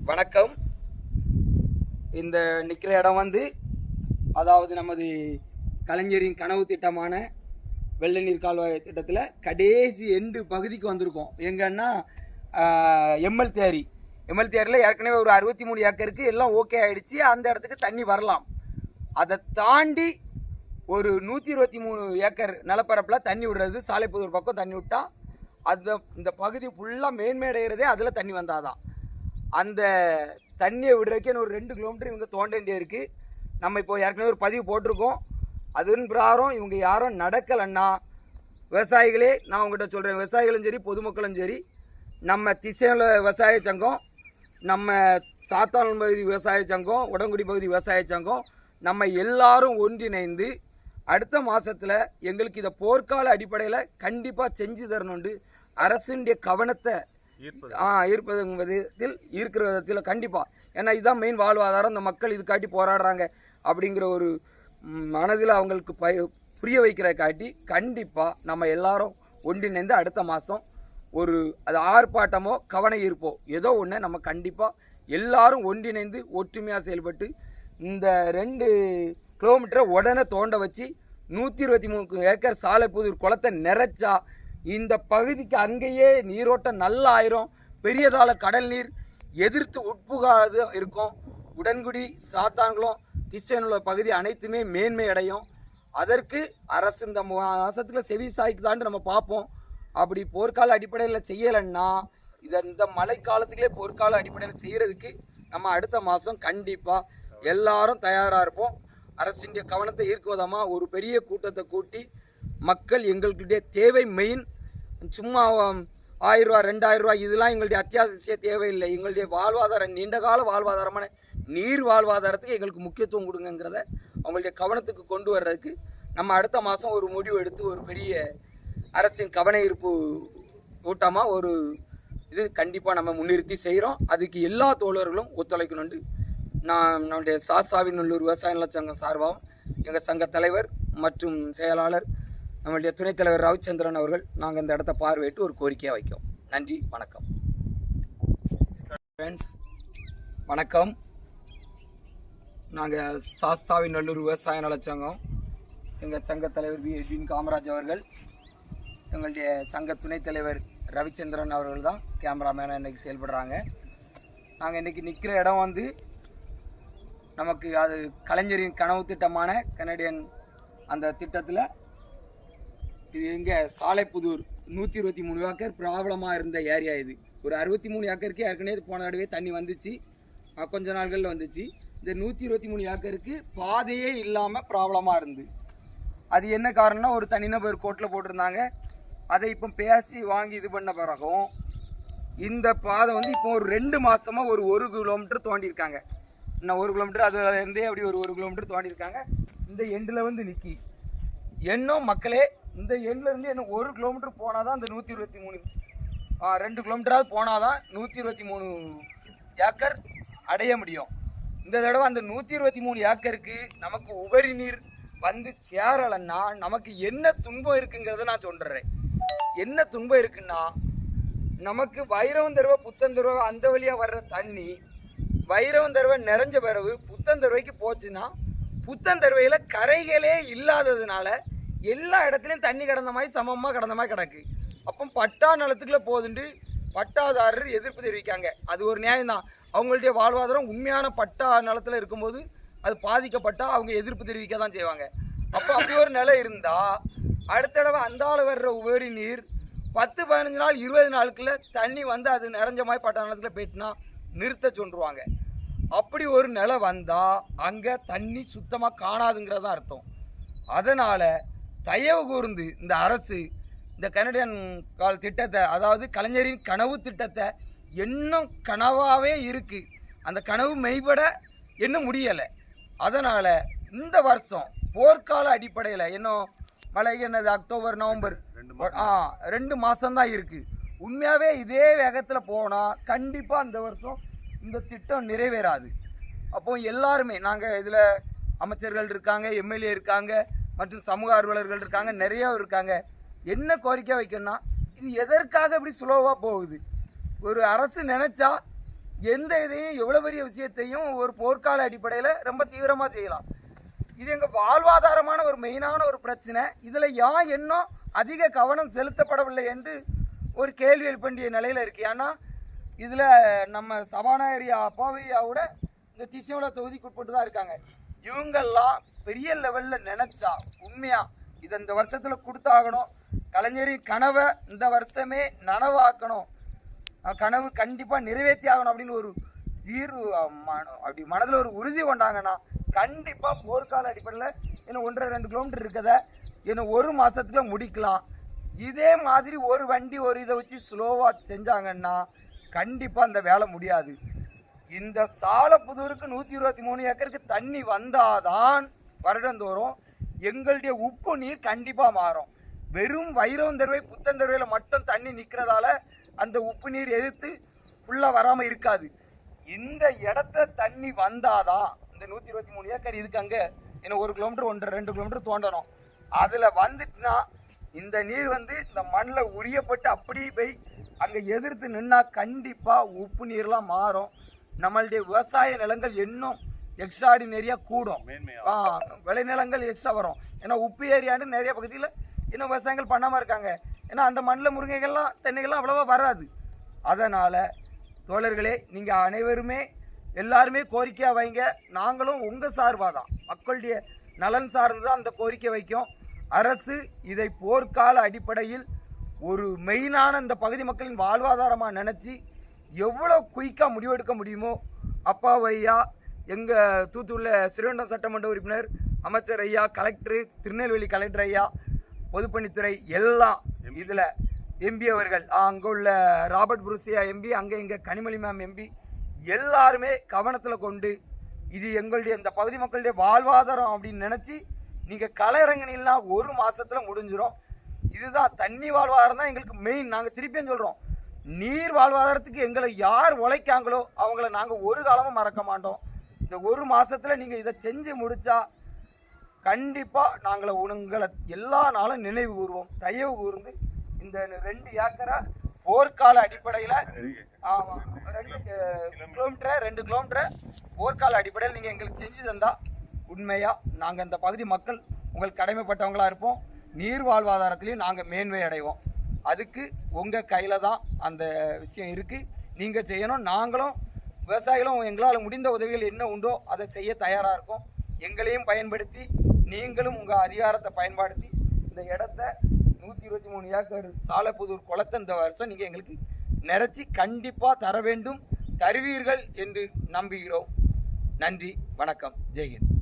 வணக்கம். இந்த நிற்கிற இடம் வந்து அதாவது நமது கலைஞரின் கனவு திட்டமான வெள்ள நீர் கால்வாய் திட்டத்தில் கடைசி எண்டு பகுதிக்கு வந்திருக்கோம். எங்கன்னா எம்எல் தேரியில் ஏற்கனவே ஒரு 63 ஏக்கருக்கு எல்லாம் ஓகே ஆகிடுச்சு. அந்த இடத்துக்கு தண்ணி வரலாம். அதை தாண்டி ஒரு 123 ஏக்கர் நிலப்பரப்பில் தண்ணி விடுறது. சாலைப்புதூர் பக்கம் தண்ணி விட்டால் இந்த பகுதி ஃபுல்லாக மேன்மேடைகிறதே அதில் தண்ணி வந்தாதான். அந்த தண்ணியை விடுறதுக்கே ஒரு 2 கிலோமீட்டர் இவங்க தோண்ட வேண்டிய இருக்குது. நம்ம இப்போ ஏற்கனவே ஒரு பதிவு போட்டிருக்கோம். அதன் பிரகாரம் இவங்க யாரும் நடக்கலைன்னா விவசாயிகளே, நான் உங்கள்கிட்ட சொல்கிறேன், விவசாயிகளும் சரி பொதுமக்களும் சரி, நம்ம திசையில் விவசாய சங்கம், நம்ம சாத்தான் பகுதி விவசாய சங்கம், உடன்குடி பகுதி விவசாய சங்கம், நம்ம எல்லாரும் ஒன்றிணைந்து அடுத்த மாதத்தில் எங்களுக்கு இதை போர்க்கால அடிப்படையில் கண்டிப்பாக செஞ்சு தரணுண்டு அரசுடைய கவனத்தை ஈர்ப்பது இருக்கிற விதத்தில் கண்டிப்பாக. ஏன்னா இதுதான் மெயின் வாழ்வாதாரம். இந்த மக்கள் இது காட்டி போராடுறாங்க அப்படிங்கிற ஒரு மனதில் அவங்களுக்கு புரிய வைக்கிற காட்டி கண்டிப்பாக நம்ம எல்லாரும் ஒன்றிணைந்து அடுத்த மாதம் ஒரு அது ஆர்ப்பாட்டமோ கவன ஈர்ப்போ ஏதோ ஒன்று நம்ம கண்டிப்பாக எல்லாரும் ஒன்றிணைந்து ஒற்றுமையாக செயல்பட்டு இந்த 2 கிலோமீட்டரை உடனே தோண்ட வச்சு 123 ஏக்கர் சாலைப்புதூர் குளத்தை நிறைச்சா இந்த பகுதிக்கு அங்கேயே நீரோட்டம் நல்லா ஆயிரும். பெரியதால கடல் நீர் எதிர்த்து உட்புகாது இருக்கும். உடன்குடி சாத்தான்குளம் திசையனுள்ள பகுதி அனைத்துமே மேன்மை அடையும். அதற்கு அரசு இந்த மாதத்தில் செவி சாய்க்குதான்னு நம்ம பார்ப்போம். அப்படி போர்க்கால அடிப்படையில் செய்யலைன்னா இந்த மழை காலத்துலேயே போர்க்கால அடிப்படையில் செய்கிறதுக்கு நம்ம அடுத்த மாதம் கண்டிப்பாக எல்லாரும் தயாராக இருப்போம். அரசின் கவனத்தை ஈர்க்குவதமாக ஒரு பெரிய கூட்டத்தை கூட்டி மக்கள் எங்களுடைய தேவை மெயின், சும்மா 1000 ரூபா 2000 ரூபா இதெல்லாம் எங்களுடைய அத்தியாவசிய தேவையில்லை. எங்களுடைய வாழ்வாதாரம், நீண்டகால வாழ்வாதாரமான நீர் வாழ்வாதாரத்துக்கு எங்களுக்கு முக்கியத்துவம் கொடுங்கிறத அவங்களுடைய கவனத்துக்கு கொண்டு வர்றதுக்கு நம்ம அடுத்த மாதம் ஒரு முடிவு எடுத்து ஒரு பெரிய அரசின் கவன ஈர்ப்பு கூட்டமாக ஒரு இது கண்டிப்பாக நம்ம முன்னிறுத்தி செய்கிறோம். அதுக்கு எல்லா தோழர்களும் ஒத்துழைக்கணுண்டு நான் நம்முடைய சாஸ்தாவிநல்லூர் விவசாய நல சங்கம் சார்பாகவும் எங்கள் சங்க தலைவர் மற்றும் செயலாளர் நம்மளுடைய துணைத் தலைவர் ரவிச்சந்திரன் அவர்கள் நாங்கள் இந்த இடத்த பார்வையிட்டு ஒரு கோரிக்கையாக வைக்கோம். நன்றி, வணக்கம். ஃப்ரெண்ட்ஸ் வணக்கம். நாங்கள் சாஸ்தாவிநல்லூர் விவசாய நல சங்கம், எங்கள் சங்க தலைவர் எட்வின் காமராஜ் அவர்கள், எங்களுடைய சங்க துணைத் தலைவர் ரவிச்சந்திரன் அவர்கள் தான் கேமராமேனாக இன்றைக்கி செயல்படுறாங்க. நாங்கள் இன்றைக்கி நிற்கிற இடம் வந்து நமக்கு அது கலைஞரின் கனவு திட்டமான கனடியன் அந்த திட்டத்தில் இது எங்கே சாலைப்புதூர் 123 ஏக்கர் ப்ராப்ளமாக இருந்த ஏரியா. இது ஒரு 63 ஏக்கருக்கு ஏற்கனவே போன தடவை தண்ணி வந்துச்சு, கொஞ்ச நாள்களில் வந்துச்சு. இந்த 123 ஏக்கருக்கு பாதையே இல்லாமல் ப்ராப்ளமாக இருந்து அது என்ன காரணம்னா ஒரு தனிநபர் கோர்ட்டில் போட்டிருந்தாங்க. அதை இப்போ பேசி வாங்கி இது பண்ண பிறகும் இந்த பாதை வந்து இப்போ ஒரு 2 மாதமாக ஒரு 1 கிலோமீட்டர் தோண்டியிருக்காங்க. இன்னும் 1 கிலோமீட்டர் அதுலேருந்தே அப்படி ஒரு 1 கிலோமீட்டர் தோண்டியிருக்காங்க. இந்த எண்டில் வந்து நிற்கி இன்னும் மக்களே இந்த எண்ட்லேருந்து என்ன 1 கிலோமீட்டர் போனால் தான் இந்த 123 2 கிலோமீட்டராவது போனால் தான் 123 ஏக்கர் அடைய முடியும். இந்த தடவை அந்த 123 ஏக்கருக்கு நமக்கு உபரி நீர் வந்து சேரலைன்னா நமக்கு என்ன துன்பம் இருக்குங்கிறத நான் சொல்கிறேன். என்ன துன்பம் இருக்குன்னா, நமக்கு வைரவம் தருவை புத்தந்தருவை அந்த வழியாக வர்ற தண்ணி வைரவம் தருவை நிறைஞ்ச பிறகு புத்தந்தருவைக்கு போச்சுன்னா புத்தந்தருவையில் கரைகளே இல்லாததுனால எல்லா இடத்துலையும் தண்ணி கடந்த மாதிரி சமமாக கடந்த மாதிரி கிடக்கு. அப்போ பட்டா நிலத்துக்குள்ளே போதுண்டு பட்டாதாரர் எதிர்ப்பு தெரிவிக்காங்க. அது ஒரு நியாயம்தான். அவங்களுடைய வாழ்வாதாரம் உண்மையான பட்டா நிலத்தில் இருக்கும்போது அது பாதிக்கப்பட்டால் அவங்க எதிர்ப்பு தெரிவிக்க தான் செய்வாங்க. அப்போ அப்படி ஒரு நிலை இருந்தால் அடுத்த தடவை அந்தால வர்ற உபரி நீர் 10-15 நாள் 20 நாளுக்குள்ள தண்ணி வந்து அது நிறைஞ்ச மாதிரி பட்டா நிலத்தில் போயிட்டுனா நிறுத்த சொல்லுவாங்க. அப்படி ஒரு நிலை வந்தால் அங்கே தண்ணி சுத்தமாக காணாதுங்கிறதான் அர்த்தம். அதனால் தயவு கூர்ந்து இந்த அரசு இந்த கனடியன் கால் திட்டத்தை, அதாவது கலைஞரின் கனவு திட்டத்தை இன்னும் கனவாகவே இருக்குது. அந்த கனவு மெய்பட இன்னும் முடியலை. அதனால் இந்த வருஷம் போர்க்கால அடிப்படையில் இன்னும் மழை என்னது அக்டோபர் நவம்பர் 2 மாதம்தான் இருக்குது. உண்மையாகவே இதே வேகத்தில் போனால் கண்டிப்பாக இந்த வருஷம் இந்த திட்டம் நிறைவேறாது. அப்போ எல்லாருமே நாங்கள் இதில் அமைச்சர்கள் இருக்காங்க, எம்எல்ஏ இருக்காங்க, மற்றும் சமூக ஆர்வலர்கள் இருக்காங்க, நிறையா இருக்காங்க. என்ன கோரிக்கை வைக்கணும்னா, இது எதற்காக இப்படி ஸ்லோவாக போகுது? ஒரு அரசு நினச்சா எந்த இதையும் எவ்வளோ பெரிய விஷயத்தையும் ஒரு போர்க்கால அடிப்படையில் ரொம்ப தீவிரமாக செய்யலாம். இது எங்கள் வாழ்வாதாரமான ஒரு மெயினான ஒரு பிரச்சனை. இதில் ஏன் இன்னும் அதிக கவனம் செலுத்தப்படவில்லை என்று ஒரு கேள்வி எழுப்ப வேண்டிய நிலையில் இருக்குது. ஏன்னா இதில் நம்ம சபாநாயகர் அப்பாவையாவோட இந்த திசையோட தொகுதிக்கு உட்பட்டு தான் இருக்காங்க. இவங்கெல்லாம் பெரிய லெவலில் நினச்சா உண்மையாக இதை இந்த வருஷத்தில் கொடுத்தாகணும், கலைஞரின் கனவை இந்த வருஷமே நனவாக்கணும், கனவு கண்டிப்பாக நிறைவேற்றி ஆகணும் அப்படின்னு ஒரு தீர்வு அப்படி மனதில் ஒரு உறுதி கொண்டாங்கன்னா கண்டிப்பாக போர்க்கால அடிப்படையில் இன்னும் 1.5-2 கிலோமீட்டர் இருக்கதை இன்னும் 1 மாதத்துல முடிக்கலாம். இதே மாதிரி ஒரு வண்டி ஒரு இதை வச்சு ஸ்லோவாக செஞ்சாங்கன்னா கண்டிப்பாக அந்த வேலை முடியாது. இந்த சாலப்புதூருக்கு 123 ஏக்கருக்கு தண்ணி வந்தாதான் வருடந்தோறும் எங்களுடைய உப்பு நீர் கண்டிப்பாக மாறும். வெறும் வைரவந்தருவை புத்தந்தருவையில் மட்டும் தண்ணி நிற்கிறதால அந்த உப்பு நீர் எதிர்த்து ஃபுல்லாக வராமல் இருக்காது. இந்த இடத்த தண்ணி வந்தாதான் இந்த 123 ஏக்கர் இதுக்கு அங்கே இன்னும் 1 கிலோமீட்டர் 1.5-2 கிலோமீட்டர் தோண்டணும். அதில் வந்துட்டுனா இந்த நீர் இந்த மண்ணில் உரியப்பட்டு அப்படியே போய் அங்கே எதிர்த்து நின்னா கண்டிப்பாக உப்பு நீர்லாம் மாறும். நம்மளுடைய விவசாய நிலங்கள் இன்னும் எக்ஸ்ட்ராடினரியாக கூடும், விளைநிலங்கள் எக்ஸ்ட்ரா வரும். ஏன்னா உப்பு ஏரியாண்டு நிறைய பகுதியில் இன்னும் விவசாயங்கள் பண்ணாமல் இருக்காங்க. ஏன்னா அந்த மண்ணில் முருங்கைகள்லாம் தென்னைகள்லாம் அவ்வளோவா வராது. அதனால் தோழர்களே, நீங்கள் அனைவருமே எல்லாருமே கோரிக்கையாக வைங்க. நாங்களும் உங்கள் சார்பாக தான், மக்களுடைய நலன் சார்ந்து தான் அந்த கோரிக்கை வைக்கும். அரசு இதை போர்க்கால அடிப்படையில் ஒரு மெயினான இந்த பகுதி மக்களின் வாழ்வாதாரமாக நினச்சி எவ்வளோ குயிக்காக முடிவெடுக்க முடியுமோ அப்பாவு ஐயா, எங்கள் தூத்துக்குடியில் ஸ்ரீவைகுண்டம் சட்டமன்ற உறுப்பினர், அமைச்சர் ஐயா, கலெக்டர், திருநெல்வேலி கலெக்டர் ஐயா, பொதுப்பணித்துறை எல்லாம் இதில் எம்பி அவர்கள், அங்கே உள்ள ராபர்ட் புருசியா எம்பி, அங்கே இங்கே கனிமொழி மேம் எம்பி, எல்லாருமே கவனத்தில் கொண்டு இது எங்களுடைய இந்த பகுதி மக்களுடைய வாழ்வாதாரம் அப்படின்னு நினச்சி நீங்கள் களை இறங்கினா 1 மாதத்துல முடிஞ்சிடும். இதுதான் தண்ணி வாழ்வாதாரம் தான் எங்களுக்கு மெயின். நாங்கள் திருப்பியும் சொல்கிறோம், நீர் வாழ்வாதாரத்துக்கு எங்களை யார் உழைக்காங்களோ அவங்கள நாங்கள் ஒரு காலமும் மறக்க மாட்டோம். இந்த 1 மாதத்தில் நீங்கள் இதை செஞ்சு முடித்தா கண்டிப்பாக நாங்கள் உங்களை எல்லா நாளும் நினைவு கூறுவோம். தயவு கூர்ந்து இந்த 2 ஏக்கரை போர்க்கால அடிப்படையில் 2 கிலோமீட்டரை போர்க்கால அடிப்படையில் நீங்கள் எங்களுக்கு செஞ்சு தந்தால் உண்மையாக நாங்கள் இந்த பகுதி மக்கள் உங்களுக்கு கடமைப்பட்டவங்களாக இருப்போம். நீர் வாழ்வாதாரத்துலேயும் நாங்கள் மேன்மை அடைவோம். அதுக்கு உங்கள் கையில் தான் அந்த விஷயம் இருக்குது, நீங்கள் செய்யணும். நாங்களும் விவசாயிகளும் எங்களால் முடிந்த உதவிகள் என்ன உண்டோ அதை செய்ய தயாராக இருக்கோம். எங்களையும் பயன்படுத்தி நீங்களும் உங்கள் அதிகாரத்தை பயன்படுத்தி இந்த இடத்த 123 ஏக்கர் சாலப்புதூர் குளத்தை இந்த வருஷம் நீங்கள் எங்களுக்கு நிறைச்சி கண்டிப்பாக தர வேண்டும், தருவீர்கள் என்று நம்புகிறோம். நன்றி, வணக்கம், ஜெய்ஹிந்த்.